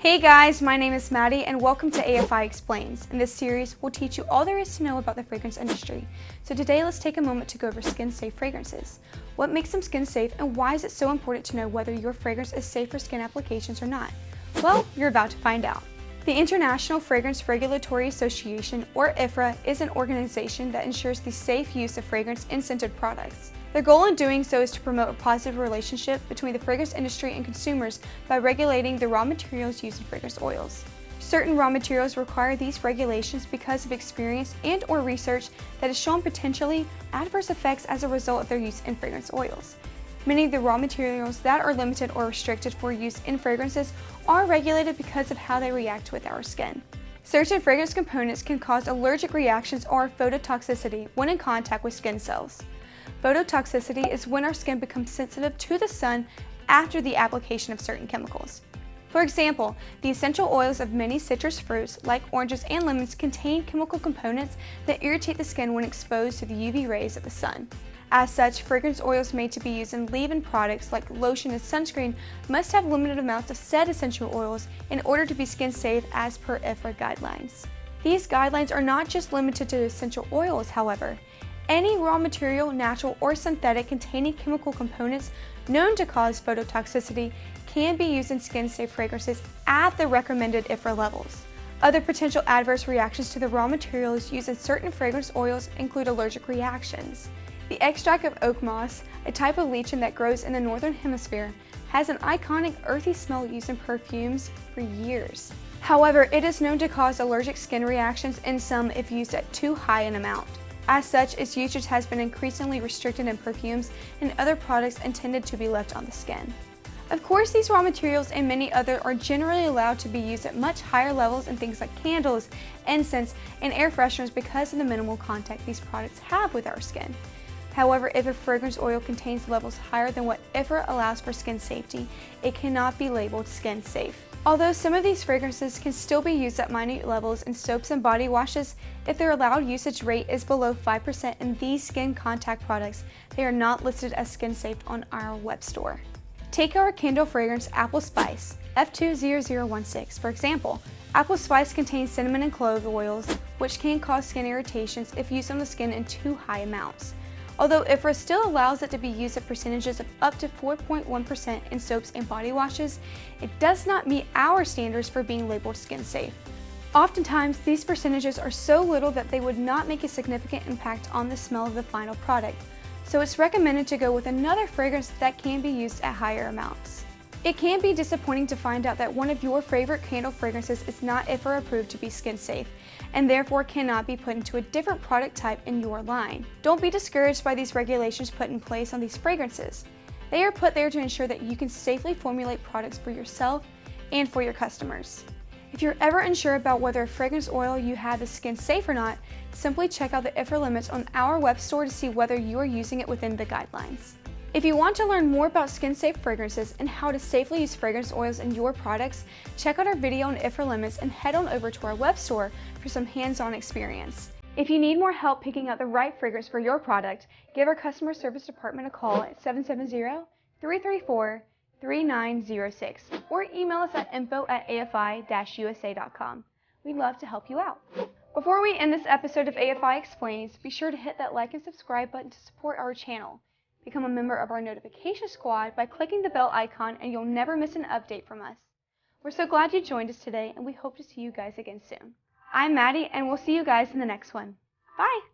Hey guys, my name is Maddie and welcome to AFI Explains. In this series, we'll teach you all there is to know about the fragrance industry. So today, let's take a moment to go over skin-safe fragrances. What makes them skin-safe and why is it so important to know whether your fragrance is safe for skin applications or not? Well, you're about to find out. The International Fragrance Regulatory Association, or IFRA, is an organization that ensures the safe use of fragrance and scented products. Their goal in doing so is to promote a positive relationship between the fragrance industry and consumers by regulating the raw materials used in fragrance oils. Certain raw materials require these regulations because of experience and/or research that has shown potentially adverse effects as a result of their use in fragrance oils. Many of the raw materials that are limited or restricted for use in fragrances are regulated because of how they react with our skin. Certain fragrance components can cause allergic reactions or phototoxicity when in contact with skin cells. Phototoxicity is when our skin becomes sensitive to the sun after the application of certain chemicals. For example, the essential oils of many citrus fruits, like oranges and lemons, contain chemical components that irritate the skin when exposed to the UV rays of the sun. As such, fragrance oils made to be used in leave-in products like lotion and sunscreen must have limited amounts of said essential oils in order to be skin safe as per IFRA guidelines. These guidelines are not just limited to essential oils, however. Any raw material, natural or synthetic, containing chemical components known to cause phototoxicity can be used in skin-safe fragrances at the recommended IFRA levels. Other potential adverse reactions to the raw materials used in certain fragrance oils include allergic reactions. The extract of oak moss, a type of lichen that grows in the northern hemisphere, has an iconic earthy smell used in perfumes for years. However, it is known to cause allergic skin reactions in some if used at too high an amount. As such, its usage has been increasingly restricted in perfumes and other products intended to be left on the skin. Of course, these raw materials and many others are generally allowed to be used at much higher levels in things like candles, incense, and air fresheners because of the minimal contact these products have with our skin. However, if a fragrance oil contains levels higher than what IFRA allows for skin safety, it cannot be labeled skin safe. Although some of these fragrances can still be used at minute levels in soaps and body washes, if their allowed usage rate is below 5% in these skin contact products, they are not listed as skin safe on our web store. Take our candle fragrance Apple Spice F20016 for example. Apple Spice contains cinnamon and clove oils, which can cause skin irritations if used on the skin in too high amounts. Although IFRA still allows it to be used at percentages of up to 4.1% in soaps and body washes, it does not meet our standards for being labeled skin safe. Oftentimes, these percentages are so little that they would not make a significant impact on the smell of the final product, so it's recommended to go with another fragrance that can be used at higher amounts. It can be disappointing to find out that one of your favorite candle fragrances is not IFRA approved to be skin safe, and therefore cannot be put into a different product type in your line. Don't be discouraged by these regulations put in place on these fragrances. They are put there to ensure that you can safely formulate products for yourself and for your customers. If you're ever unsure about whether a fragrance oil you have is skin safe or not, simply check out the IFRA limits on our web store to see whether you are using it within the guidelines. If you want to learn more about skin-safe fragrances and how to safely use fragrance oils in your products, check out our video on IFRA limits and head on over to our web store for some hands-on experience. If you need more help picking out the right fragrance for your product, give our customer service department a call at 770-334-3906 or email us at info@afi-usa.com. We'd love to help you out. Before we end this episode of AFI Explains, be sure to hit that like and subscribe button to support our channel. Become a member of our notification squad by clicking the bell icon and you'll never miss an update from us. We're so glad you joined us today and we hope to see you guys again soon. I'm Maddie and we'll see you guys in the next one. Bye!